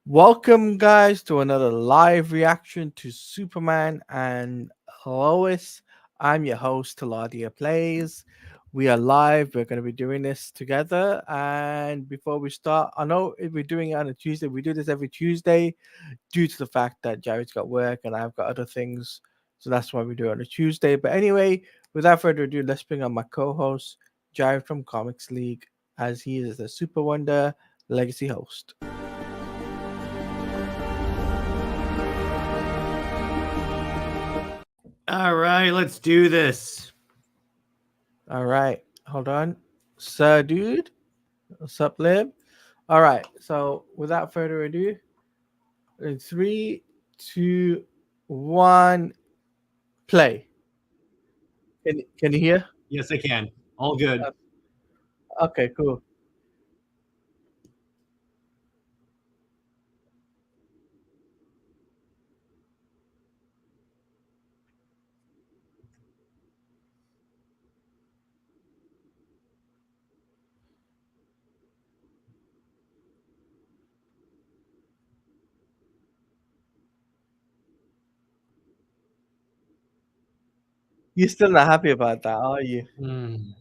Welcome, guys, to another live reaction to Superman and Lois. I'm your host, TeladiaPlays. We are live. We're going to be doing this together. And before we start, I know if we're doing it on a Tuesday, we do this every Tuesday due to the fact that Jared's got work and I've got other things. So that's why we do it on a Tuesday. But anyway, without further ado, let's bring on my co host, Jared from Comics League, as he is the Super Wonder Legacy host. All right, let's do this. All right, hold on. Sir Dude, what's up, Lib? All right, so without further ado, in three, two, one, play. Can you hear? Yes, I can. All good. Uh, Okay, cool. You're still not happy about that, are you? Mm.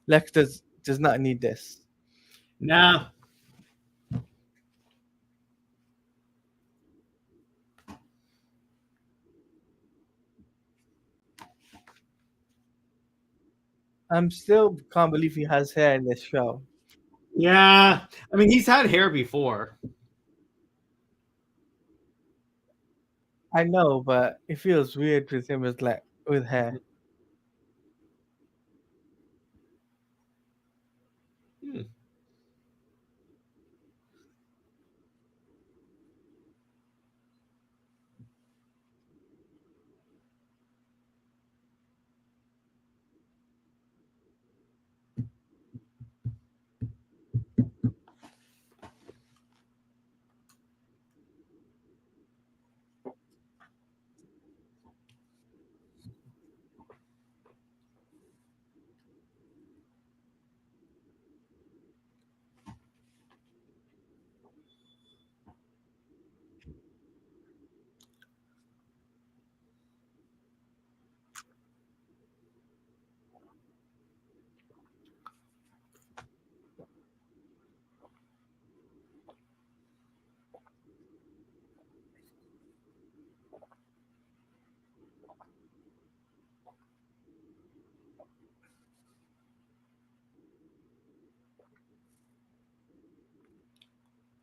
Lex does not need this. Nah. I'm still can't believe he has hair in this show. Yeah. I mean, he's had hair before. I know, but it feels weird with him as like with hair. Hmm.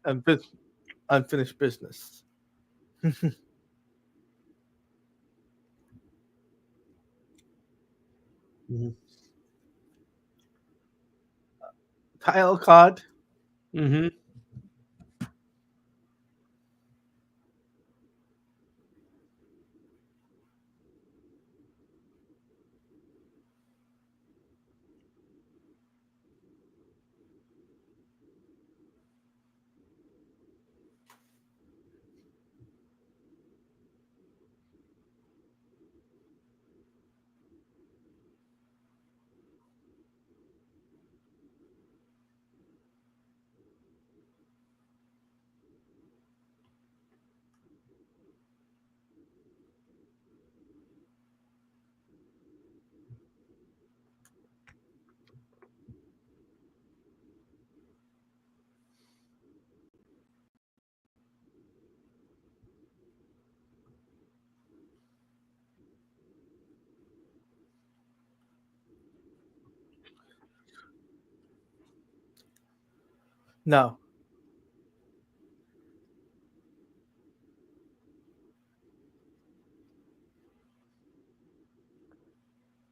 And unfinished business. Mhm. Title card. Mhm. No,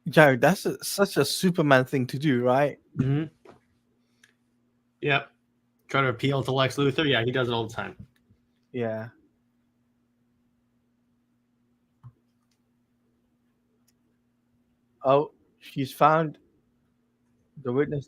Jared, such a Superman thing to do, right? Mm-hmm. Yep. Try to appeal to Lex Luthor. Yeah, he does it all the time. Yeah. Oh, she's found the witness.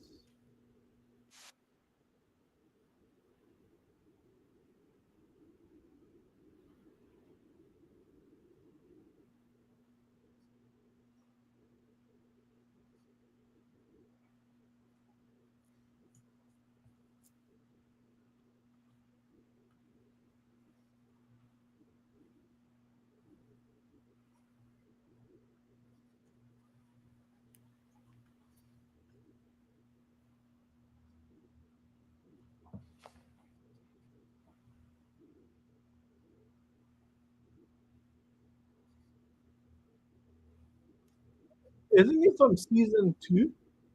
Isn't he from season 2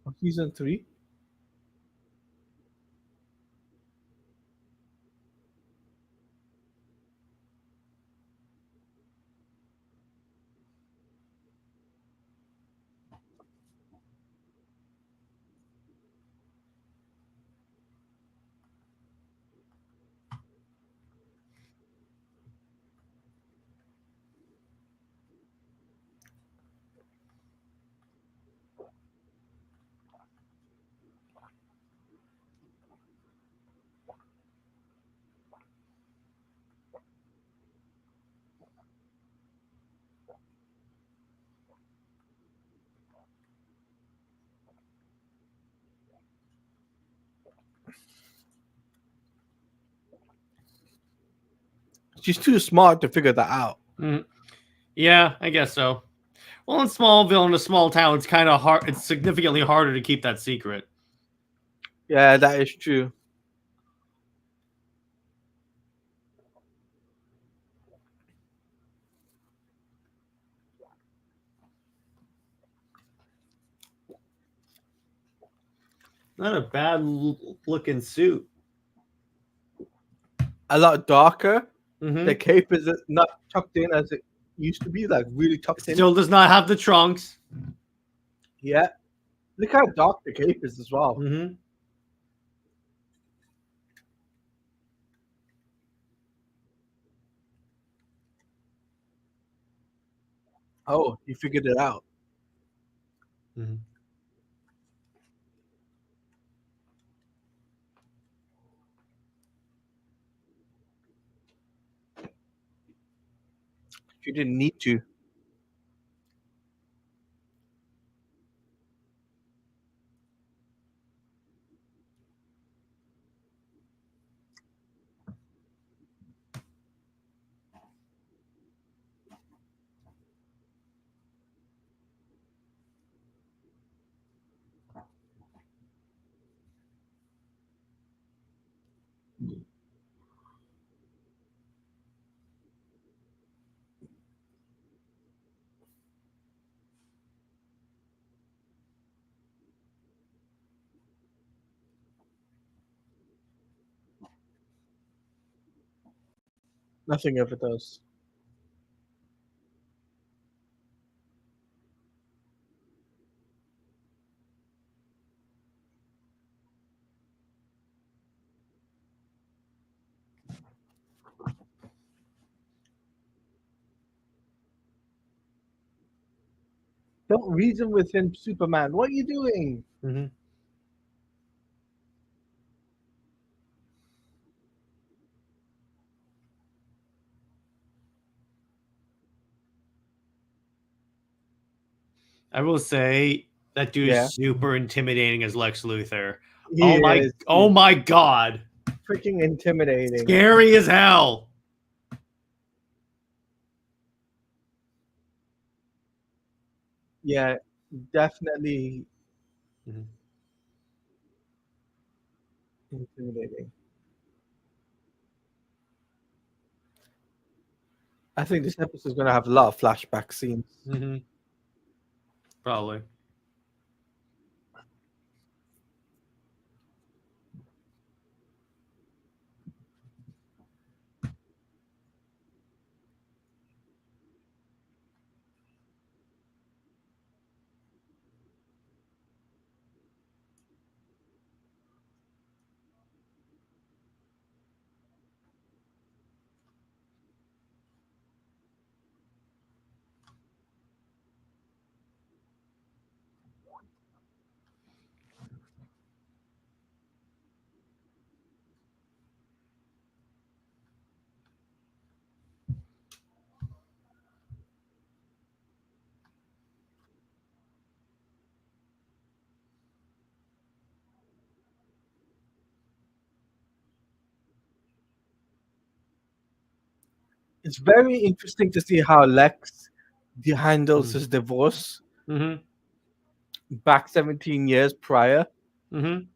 or season 3? She's too smart to figure that out. Mm-hmm. Yeah, I guess so. Well, in Smallville, in a small town, it's kind of hard. It's significantly harder to keep that secret. Yeah, that is true. Not a bad looking suit. A lot darker. Mm-hmm. The cape is not tucked in as it used to be, like really tucked in. Still does not have the trunks. Yeah. Look how dark the cape is as well. Mm-hmm. Oh, he figured it out. Mm-hmm. She didn't need to. Nothing ever does. Don't reason with him, Superman. What are you doing? Mm-hmm. I will say that dude Yeah, is super intimidating as Lex Luthor. he is. Oh my god. Freaking intimidating. Scary as hell. Yeah, definitely Mm-hmm. intimidating. I think this episode is going to have a lot of flashback scenes. Mm-hmm. Probably. It's very interesting to see how Lex handles Mhm. his divorce Mhm. back 17 years prior. Mhm.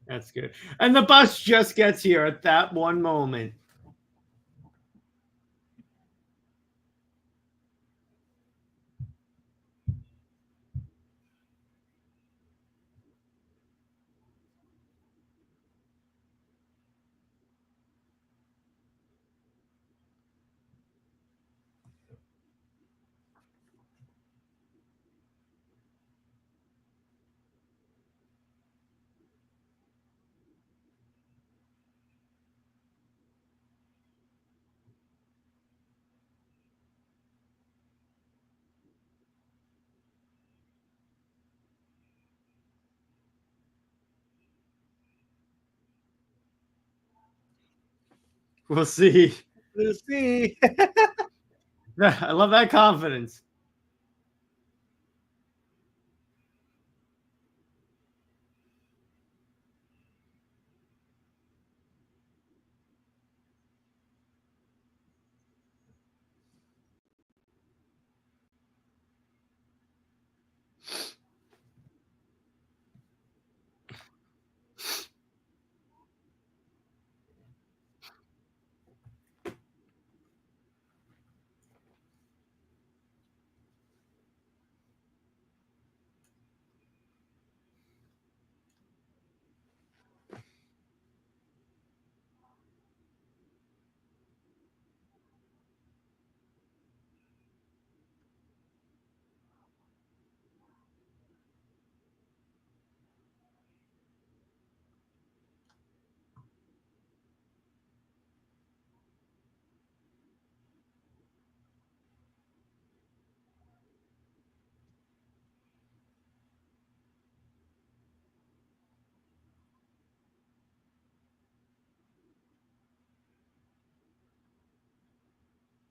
That's good. And the bus just gets here at that one moment. We'll see. We'll see. I love that confidence.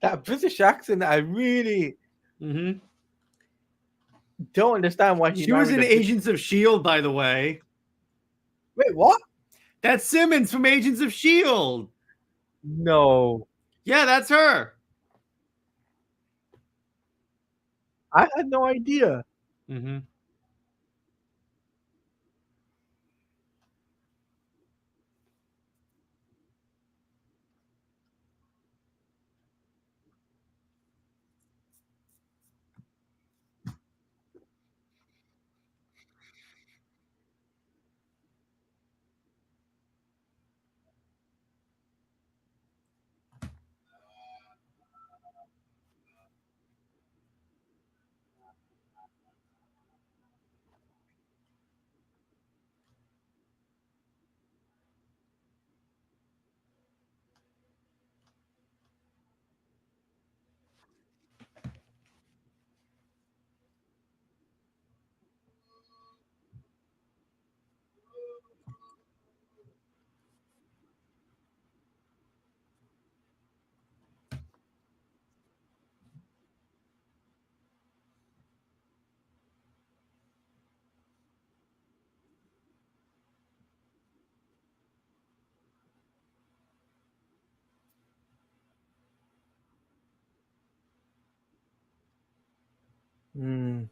That British accent, I really Mhm. don't understand why he She was married in a British. Agents of S.H.I.E.L.D., by the way. Wait, what? That's Simmons from Agents of S.H.I.E.L.D. No, Yeah, that's her. I had no idea. Mhm. Hmm.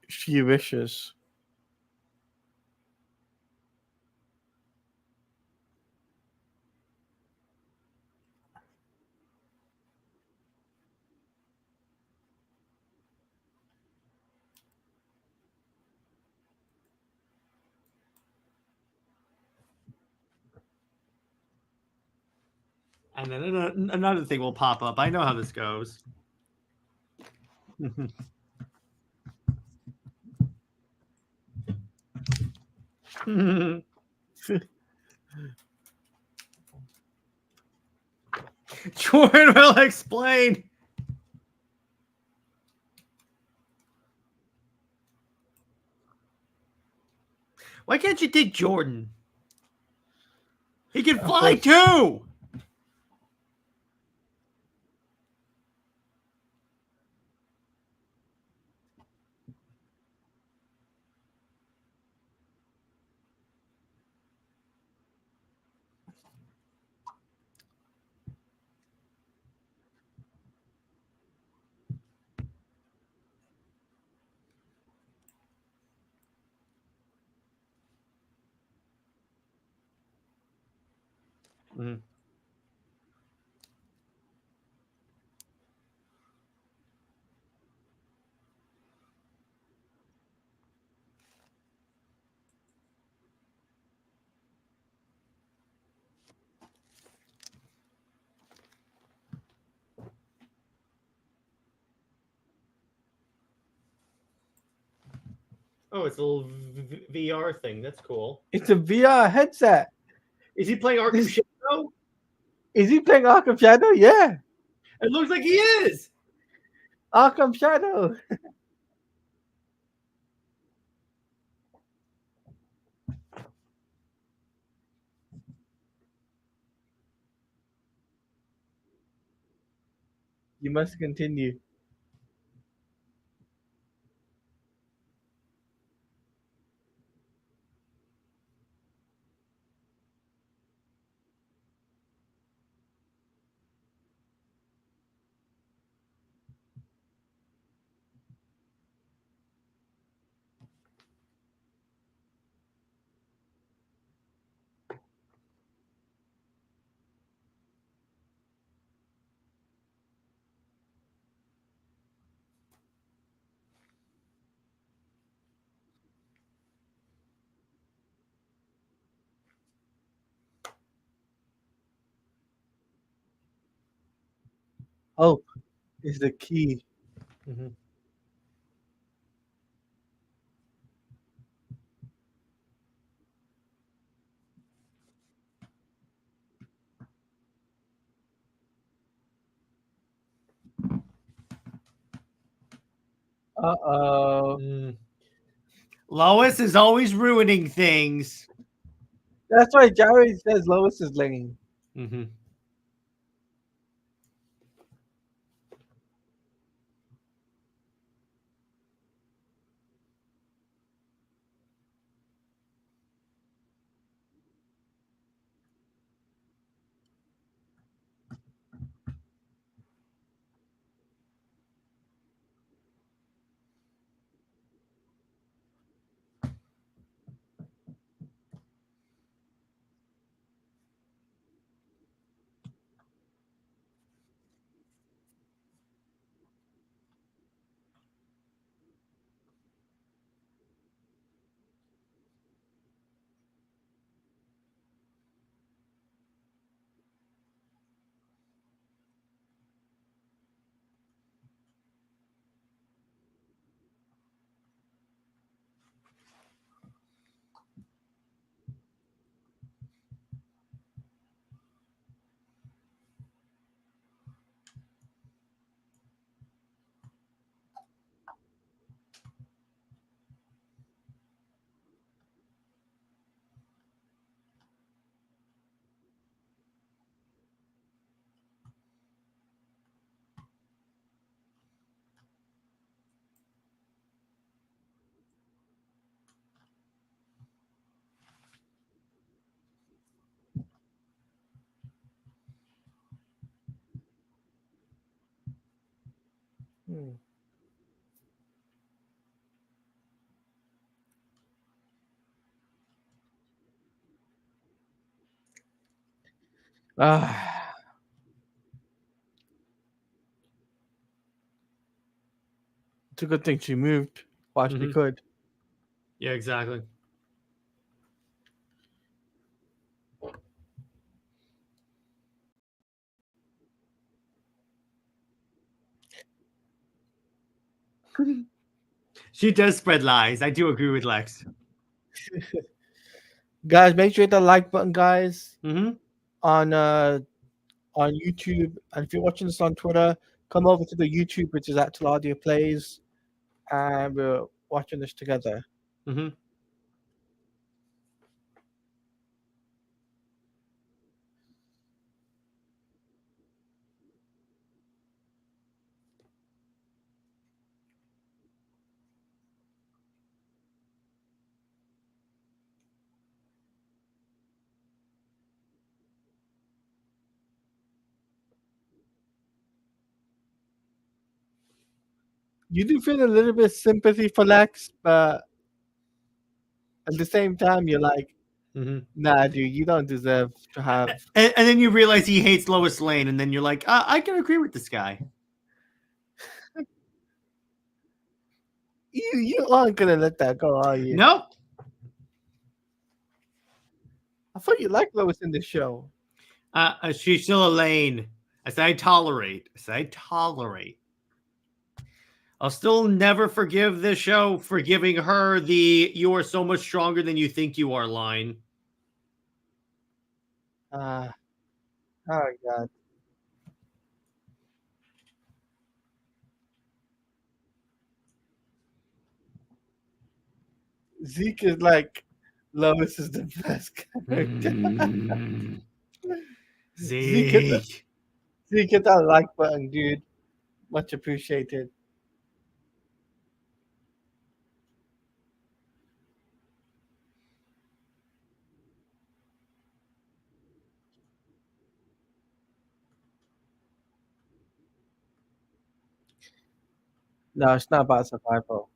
She wishes. And then another thing will pop up. I know how this goes. Jordan will explain. Why can't you take Jordan? He can Of fly course, too. Mhm. Oh, it's a little VR thing. That's cool. it's a VR headset. Is he playing Arkham This Shadow? is he playing Arkham Shadow? Yeah, It looks like he is. Arkham Shadow. You must continue. Hope is the key. Mhm. Uh-oh. Mm. Lois is always ruining things. That's why Jerry says Lois is lame. Mm-hmm. Hmm. Ah, it's a good thing she moved while she Mm-hmm. could. Yeah, exactly. She does spread lies. I do agree with Lex. Guys, make sure to hit the like button, guys, Mm-hmm. on on YouTube. And if you're watching this on Twitter, come over to the YouTube, which is at TeladiaPlays, and we're watching this together. Mm-hmm. You do feel a little bit sympathy for Lex, but at the same time, you're like, Mm-hmm. nah, dude, you don't deserve to have. And then you realize he hates Lois Lane, and then you're like, I can agree with this guy. You aren't gonna let that go, are you? Nope. I thought you liked Lois in the show. She's still a Lane. I said I tolerate. I said I tolerate. I'll still never forgive this show for giving her the "you are so much stronger than you think you are" line. Oh god. Zeke is like Lois is the best character. Zeke hit the, Zeke. Zeke hit that like button, dude. Much appreciated. No, it's not about survival.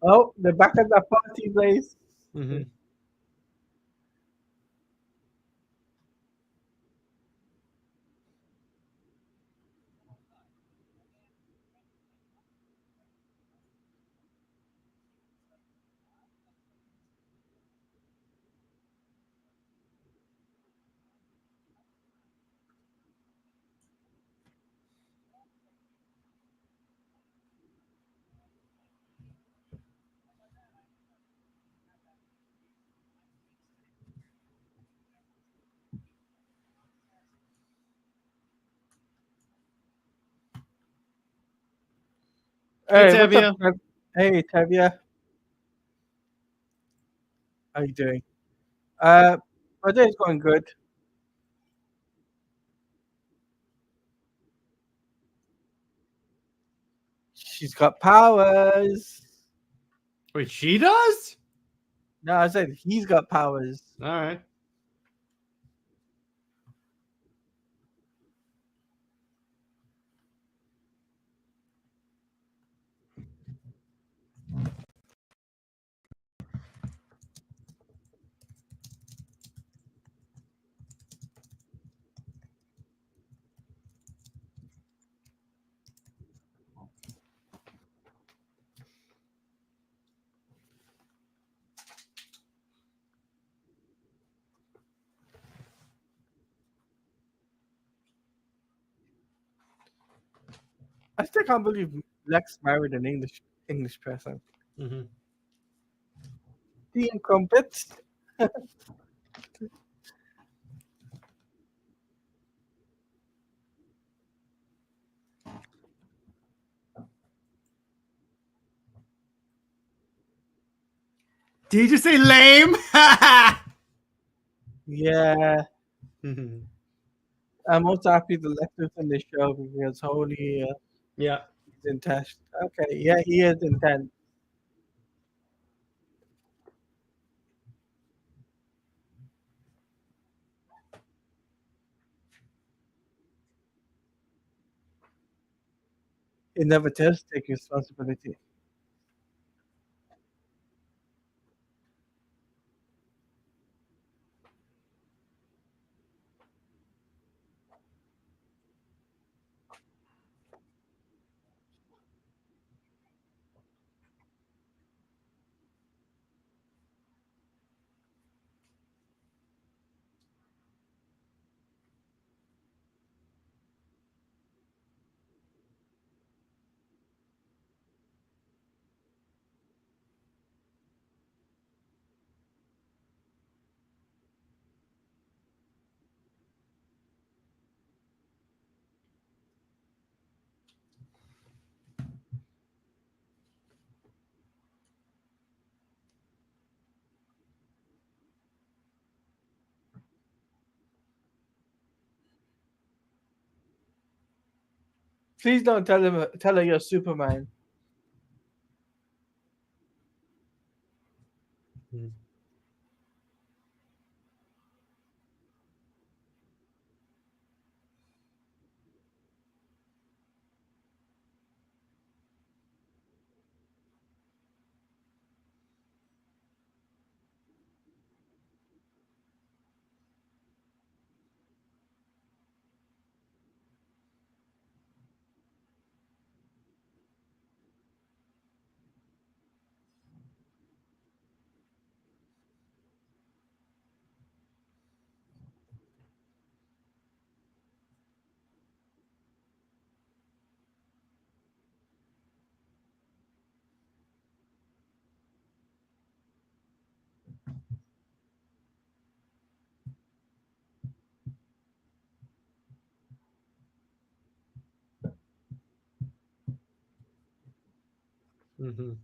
Oh, they're back at the party place. Mm-hmm. Hey, Hey, what's up, Tevia. Hey, Tevia. How you doing? My day's going good. She's got powers. Wait, she does? No, I said he's got powers. All right. I still can't believe Lex married an English person. Mm-hmm. Tea and crumpets. Did you just say lame? Yeah, Mm-hmm. I'm also happy the Lex is in the show because holy, Yeah. he's intense. Okay, yeah, he is intense. He never does take responsibility. Please don't tell her you're Superman. Mhm. Mhm.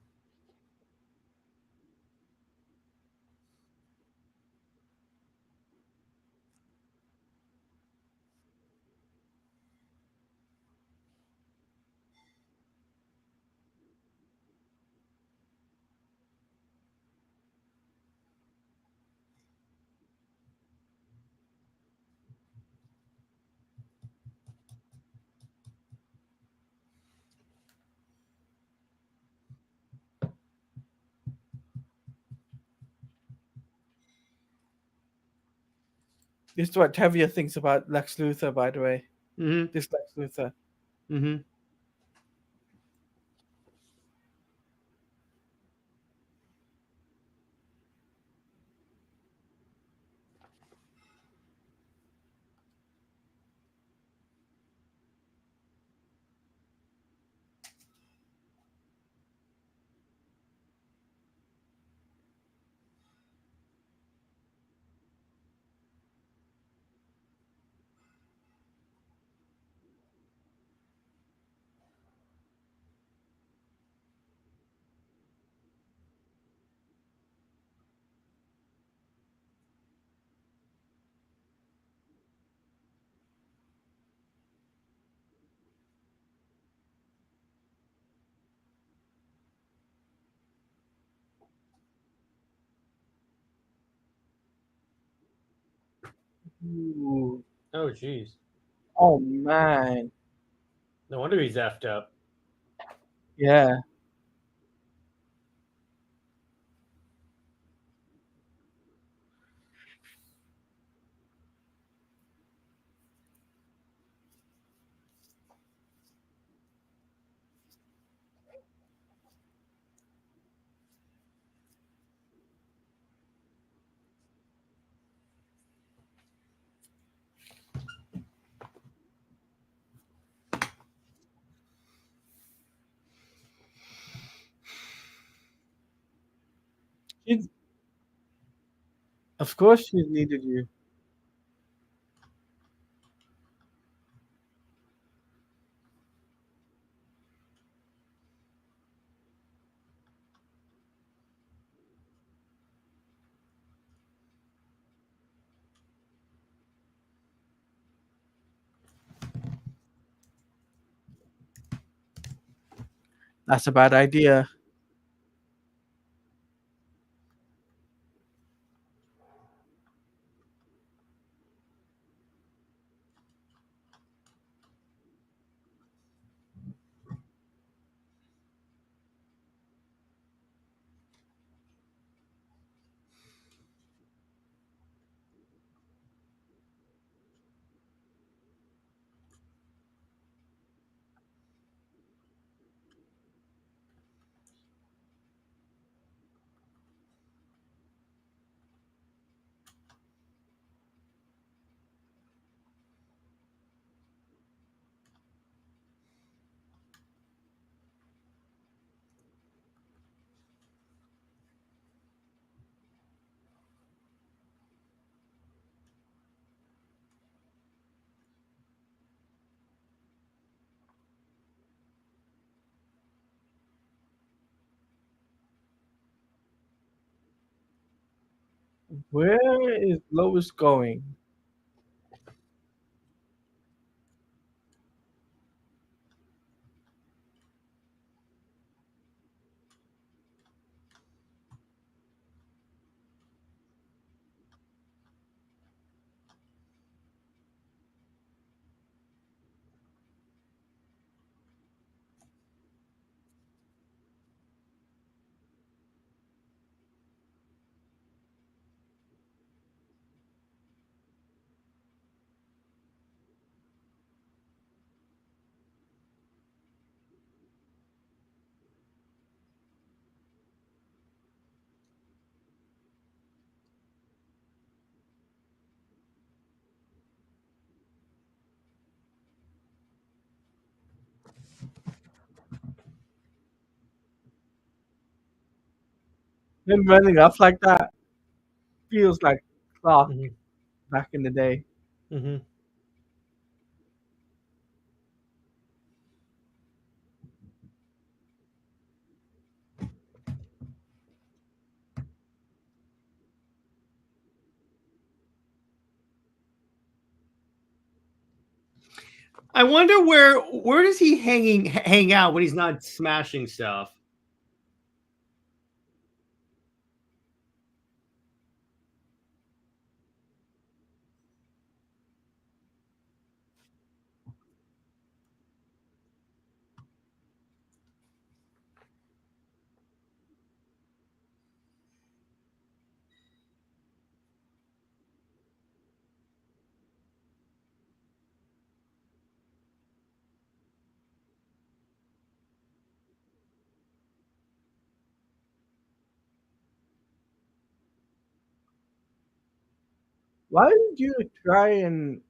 This is what Tevia thinks about Lex Luthor, by the way. Mhm. This Lex Luthor. Mhm. Ooh. Oh, jeez. Oh man. No wonder he's effed up. Yeah. She, of course she needed you. That's a bad idea. Where is Lois going? Him running off like that feels like Clark Hmm. back in the day. Hmm. I wonder where does he hang out when he's not smashing stuff? Why did you try and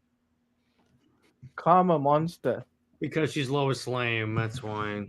calm a monster? Because she's Lois Lane. That's why.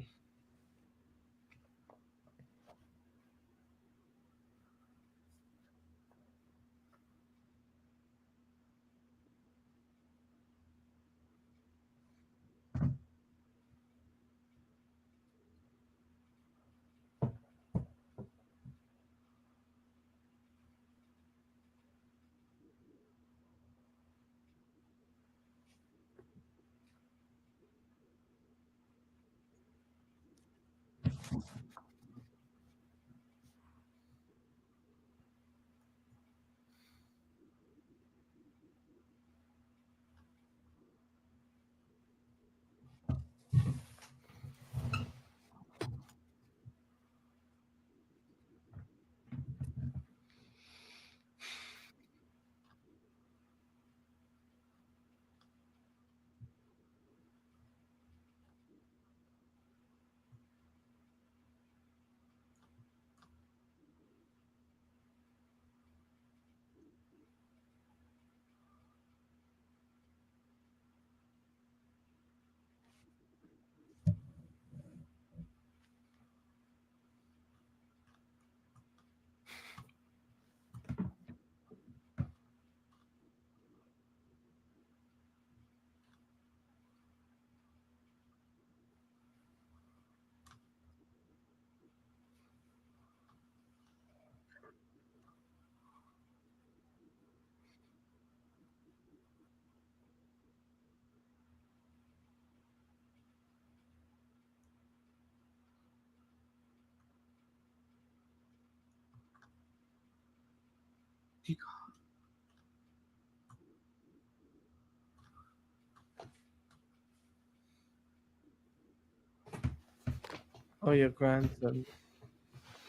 Oh, your grandson.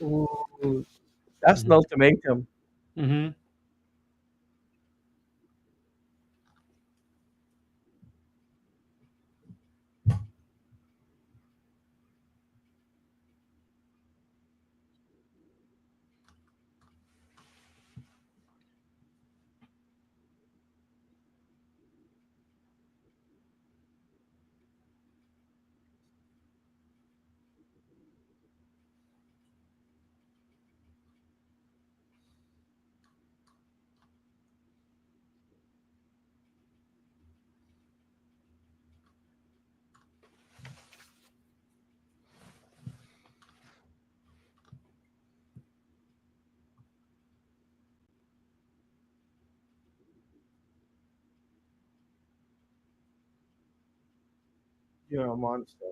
Ooh, that's an Hmm. ultimatum. Hmm. You're a monster.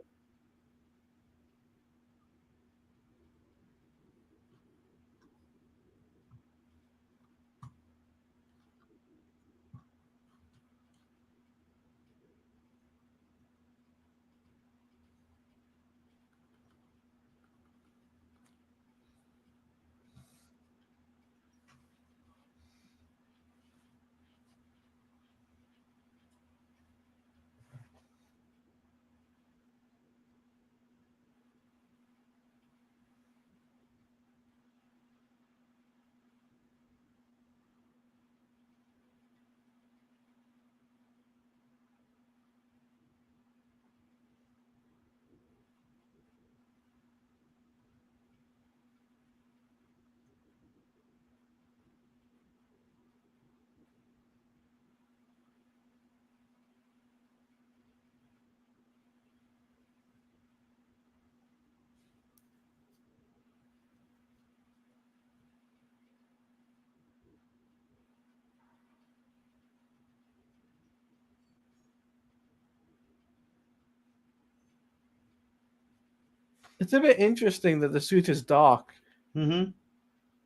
It's a bit interesting that the suit is dark, Mm-hmm.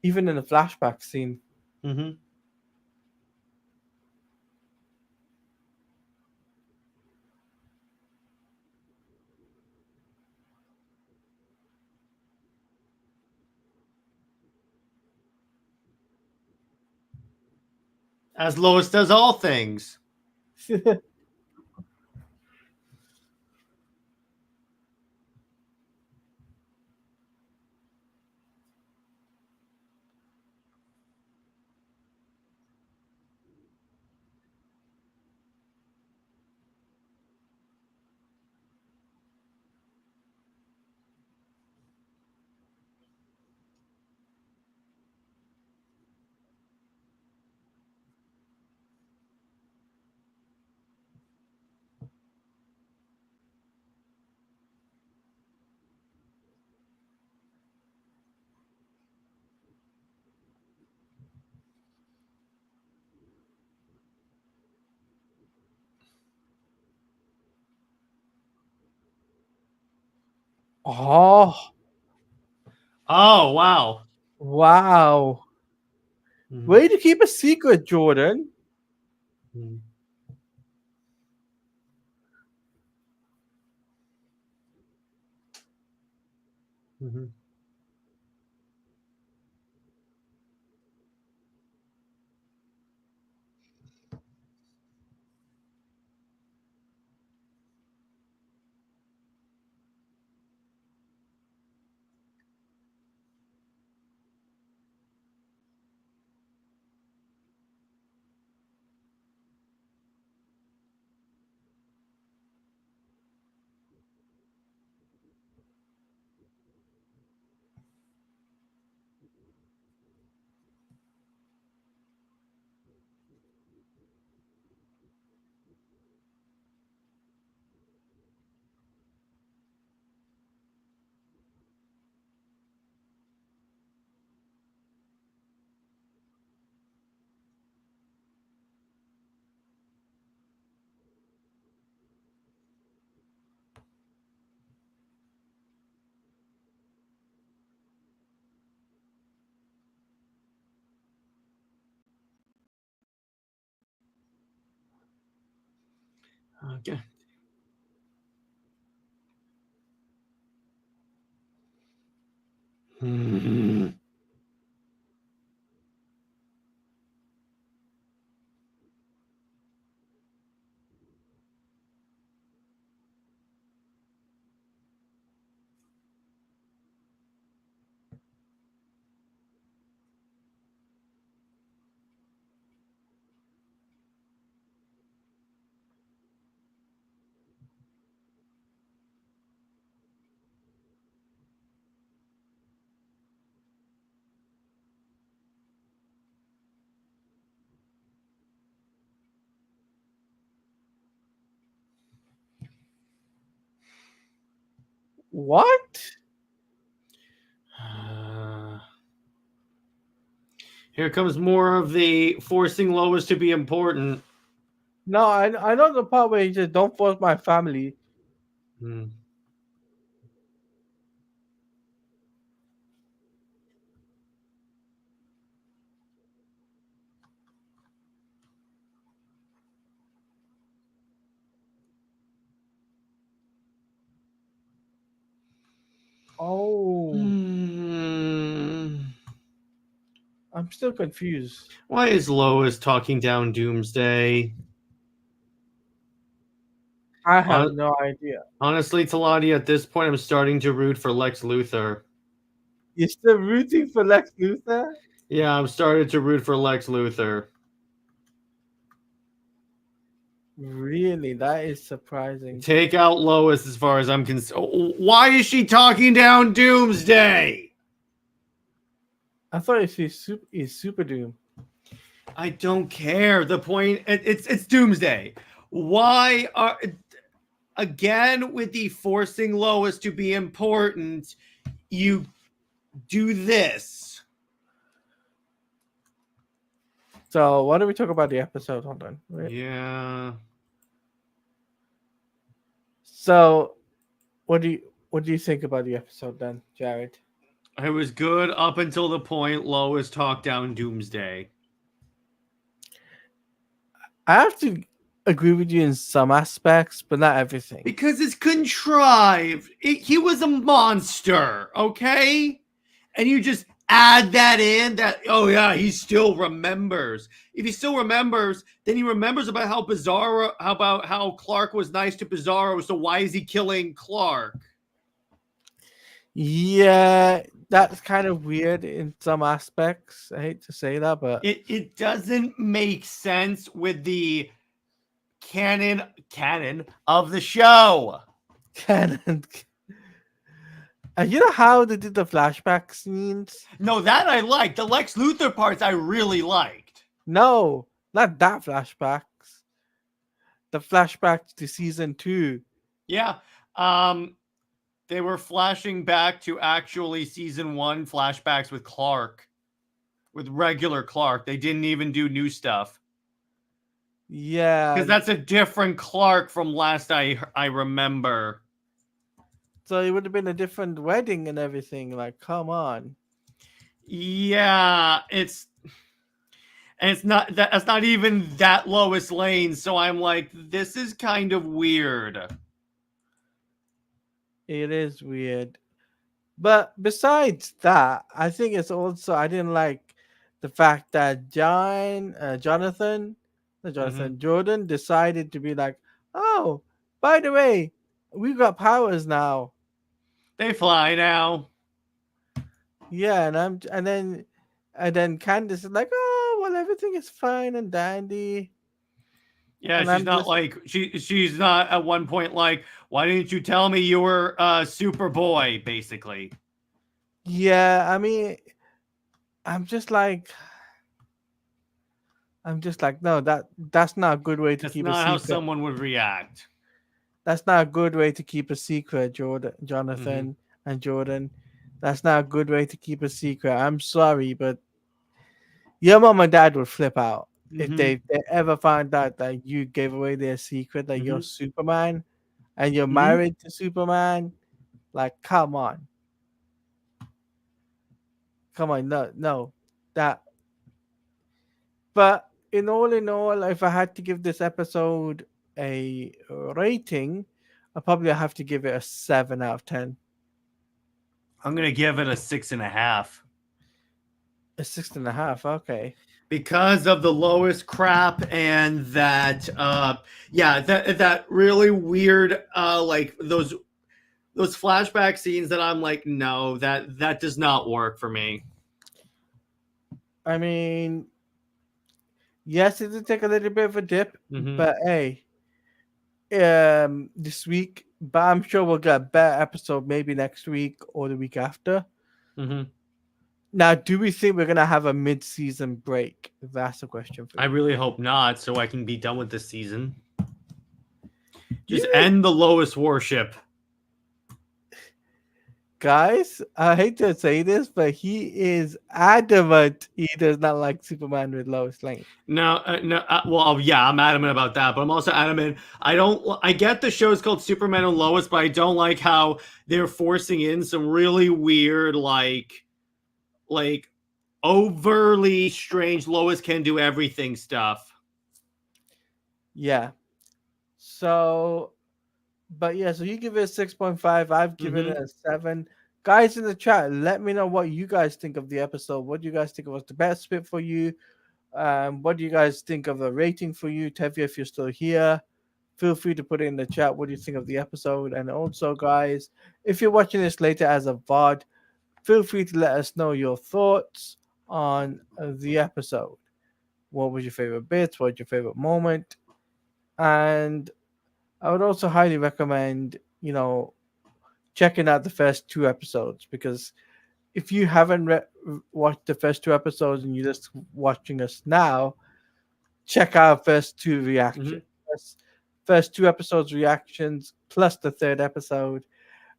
even in the flashback scene. Mm-hmm. As Lois does all things. Oh, Oh, wow. wow. Mm-hmm. Way to keep a secret, Jordan. Mm-hmm. Okay. Mm-hmm. What? Here comes more of the forcing Lois to be important. No, I know the part where he said, "Don't force my family." Mm. Oh, Hmm. I'm still confused. Why is Lois talking down Doomsday? I have Hon- no idea. Honestly, Teladia, at this point, I'm starting to root for Lex Luthor. You're still rooting for Lex Luthor? Yeah, I'm starting to root for Lex Luthor. Really? That is surprising. Take out Lois as far as I'm concerned. Why is she talking down Doomsday? I thought he's Super Doom. I don't care. The point it's Doomsday. Why are again with the forcing Lois to be important, you do this. So why don't we talk about the episode? Hold on. Right. Yeah. So what do you think about the episode then, Jared? It was good up until the point Lois talked down Doomsday. I have to agree with you in some aspects, but not everything. Because it's contrived. He was a monster, okay? And you just add that in that, oh yeah, he still remembers. If he still remembers, then he remembers about how Bizarro, about how Clark was nice to Bizarro, so why is he killing Clark? Yeah, that's kind of weird in some aspects. I hate to say that, but It doesn't make sense with the canon of the show. canon. And you know how they did the flashback scenes? No, that I liked. The Lex Luthor parts I really liked. No, not that flashbacks. The flashback to season 2. Yeah. They were flashing back to actually season 1 flashbacks with Clark. With regular Clark. They didn't even do new stuff. Yeah. Because that's a different Clark from last I remember. So it would have been a different wedding and everything. Like, come on. Yeah, it's that's not even that Lois Lane, so I'm like, this is kind of weird. It is weird. But besides that, I think it's also I didn't like the fact that Jordan decided to be like, oh, by the way, we got powers now. They fly now. Yeah, and then Candace is like, oh, well, everything is fine and dandy. Yeah, And she's I'm not just like she's not at one point like, why didn't you tell me you were Superboy, basically. yeah, I mean, I'm just like no, that's not a good way to That's keep a not how secret. someone would react. That's not a good way to keep a secret, Jonathan and Jordan. That's not a good way to keep a secret. I'm sorry, but your mom and dad would flip out if Mm-hmm. they ever find out that you gave away their secret that Mm-hmm. you're Superman and you're Mm-hmm. married to Superman. Like, come on. Come on, no. That But in all, if I had to give this episode a rating, I probably have to give it a 7 out of 10. I'm gonna give it a 6.5. A 6.5. Okay. Because of the lowest crap and that that really weird like those flashback scenes that I'm like, no, that does not work for me. I mean, yes, it did take a little bit of a dip, but hey, this week, but I'm sure we'll get a better episode maybe next week or the week after. Now, do we think we're gonna have a mid-season break? That's the question for I me. really hope not, so I can be done with this season. Just You- end the lowest worship. Guys, I hate to say this, but he is adamant he does not like Superman with Lois Lane. No, no. Well, yeah, I'm adamant about that, but I'm also adamant. I don't. I get the show's called Superman and Lois, but I don't like how they're forcing in some really weird, like overly strange Lois can do everything stuff. Yeah. So, but yeah, so you give it a 6.5. I've given it Mm-hmm. a 7. Guys in the chat, let me know what you guys think of the episode. What do you guys think was the best bit for you? What do you guys think of the rating for you? Tevye, if you're still here, feel free to put it in the chat. What do you think of the episode? And also, guys, if you're watching this later as a VOD, feel free to let us know your thoughts on the episode. What was your favorite bits? What was your favorite moment? And I would also highly recommend, checking out the first 2 episodes, because if you haven't watched the first 2 episodes and you're just watching us now, check out first 2 Mm-hmm. reactions. First 2 episodes reactions plus the third episode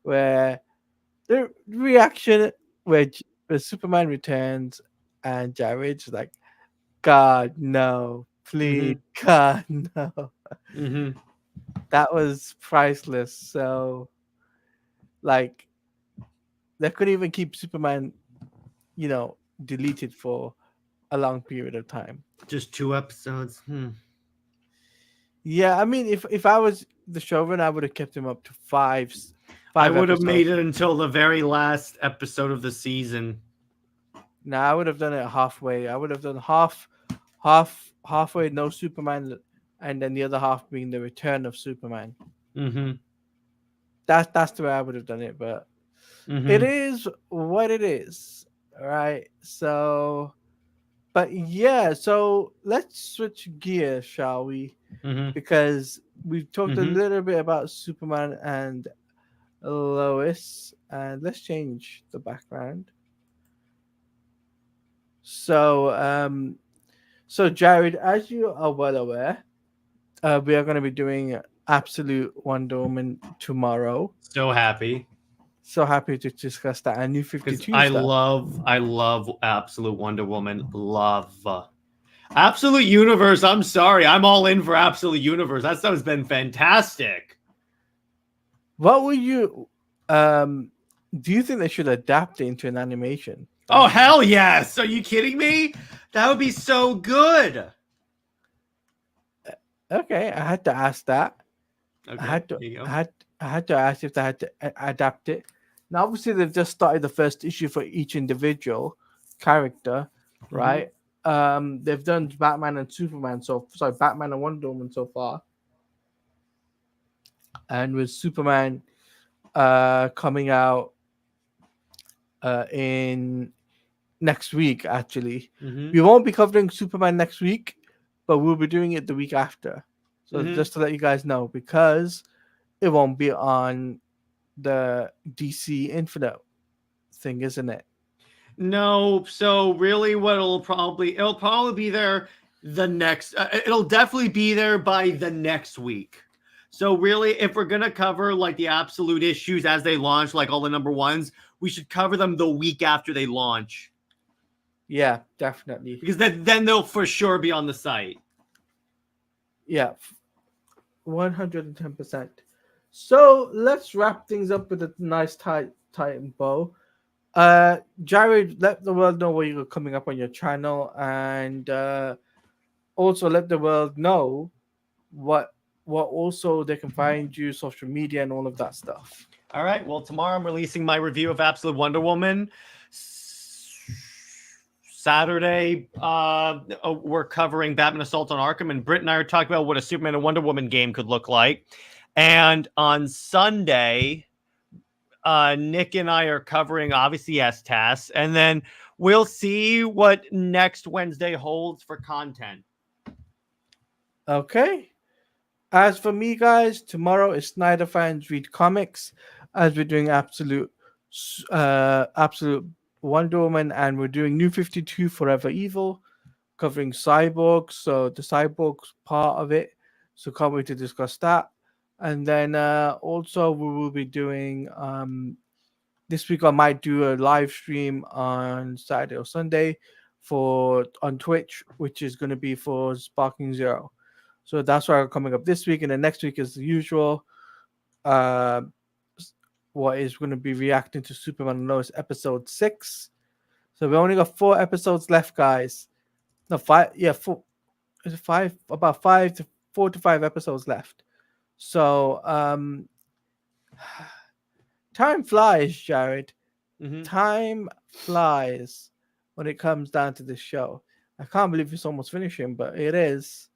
where the reaction where Superman returns and Jared's like, God no, please, Mm-hmm. God no. Mm-hmm. That was priceless. So like they couldn't even keep Superman, deleted for a long period of time. Just 2 episodes. Yeah, I mean, if I was the showrunner, I would have kept him up to I five would have made episodes. it until the very last episode of the season. Now I would have done it halfway. I would have done halfway no Superman, and then the other half being the return of Superman. Mm-hmm. That's the way I would have done it. But it Mm-hmm. is what it is, right? So, but yeah, so let's switch gears, shall we? Mm-hmm. Because we've talked a Mm-hmm. little bit about Superman and Lois, and let's change the background. So, so Jared, as you are well aware, we are going to be doing Absolute Wonder Woman tomorrow. So happy. So happy to discuss that and New Because 52 I stuff. love, I love Absolute Wonder Woman. Love. Absolute Universe. I'm sorry. I'm all in for Absolute Universe. That stuff's been fantastic. What would you, um, do you think they should adapt it into an animation? Oh, hell yes. Are you kidding me? That would be so good. Okay, I had to ask that. I Okay, had to, there you I go. had, I had to ask if they had to adapt it. Now, obviously, they've just started the first issue for each individual character, Mm-hmm. right? They've done Batman and Superman, so sorry, Batman and Wonder Woman so far, and with Superman coming out in next week. Actually, Mm-hmm. we won't be covering Superman next week, but we'll be doing it the week after. So Mm-hmm. just to let you guys know, because it won't be on the DC Infinite thing, isn't it? No, so really what it'll probably be there the next it'll definitely be there by the next week. So really if we're going to cover like the absolute issues as they launch, like all the number ones, we should cover them the week after they launch Yeah, definitely. because then they'll for sure be on the site. Yeah, 110%. So let's wrap things up with a nice tight bow. Jared, let the world know what you're coming up on your channel, and also let the world know what also they can find you, social media, and all of that stuff. All right, well tomorrow I'm releasing my review of Absolute Wonder Woman. Saturday, we're covering Batman Assault on Arkham, and Britt and I are talking about what a Superman and Wonder Woman game could look like. And on Sunday, Nick and I are covering obviously S-TAS, and then we'll see what next Wednesday holds for content. Okay. As for me, guys, tomorrow is Snyder Fans Read Comics, as we're doing absolute Wonder Woman, and we're doing New 52 Forever Evil, covering cyborgs, so the cyborgs part of it. So can't wait to discuss that. And then also we will be doing this week I might do a live stream on Saturday or Sunday for on Twitch, which is going to be for Sparking Zero. So that's why I'm coming up this week, and then next week is the usual. Uh, what is going to be reacting to Superman and Lois episode 6. So we only got 4 episodes left, guys. No, 5. Yeah, 4. Is it 5? About 4 to 5 episodes left. So time flies, Jared. Mm-hmm. Time flies when it comes down to this show. I can't believe it's almost finishing, but it is.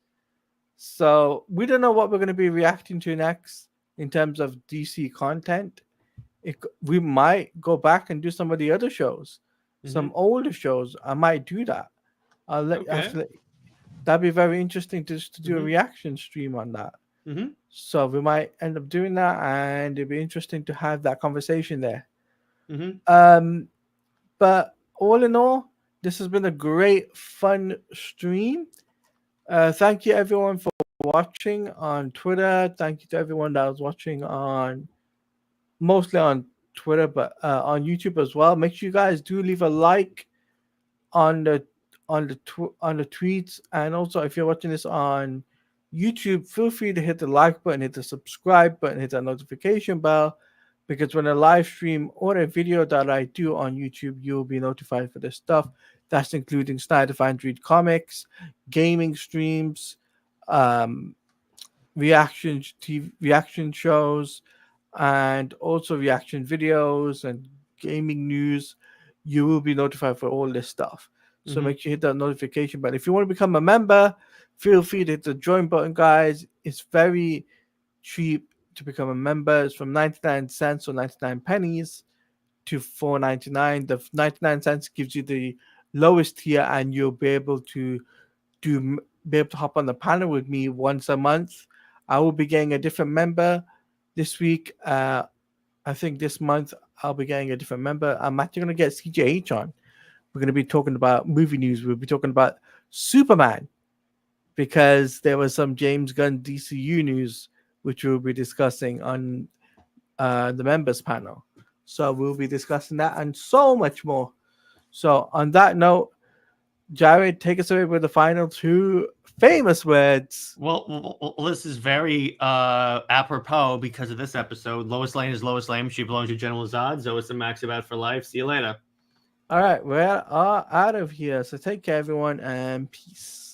So we don't know what we're going to be reacting to next in terms of DC content. We might go back and do some of the other shows, some older shows. I might do that. I'll let actually. That'd be very interesting to do a reaction stream on that. So we might end up doing that, and it'd be interesting to have that conversation there. But all in all, this has been a great, fun stream. Thank you everyone for watching on Twitter. Thank you to everyone that was watching on mostly on Twitter, but on YouTube as well. Make sure you guys do leave a like on the tweets, and also if you're watching this on YouTube, feel free to hit the like button, hit the subscribe button, hit that notification bell, because when a live stream or a video that I do on YouTube, you'll be notified for this stuff. That's including Snyder Fans Read Comics, gaming streams, reaction shows, and also reaction videos and gaming news. You will be notified for all this stuff. So make sure you hit that notification button. If you want to become a member, feel free to hit the join button, guys. It's very cheap to become a member. It's from 99 cents or 99 pennies to $4.99. The 99 cents gives you the lowest tier, and you'll be able to hop on the panel with me once a month. I will be getting a different member this week. I think this month I'll be getting a different member. I'm actually going to get 𝐂𝐓 on. We're going to be talking about movie news. We'll be talking about Superman, because there was some James Gunn DCU news, which we'll be discussing on the members panel. So we'll be discussing that and so much more. So on that note, Jared, take us away with the final 2 famous words. Well, this is very apropos because of this episode. Lois Lane is Lois Lane. She belongs to General Zod. Zois and Max about for life. See you later. All right, we're out of here. So take care, everyone, and peace.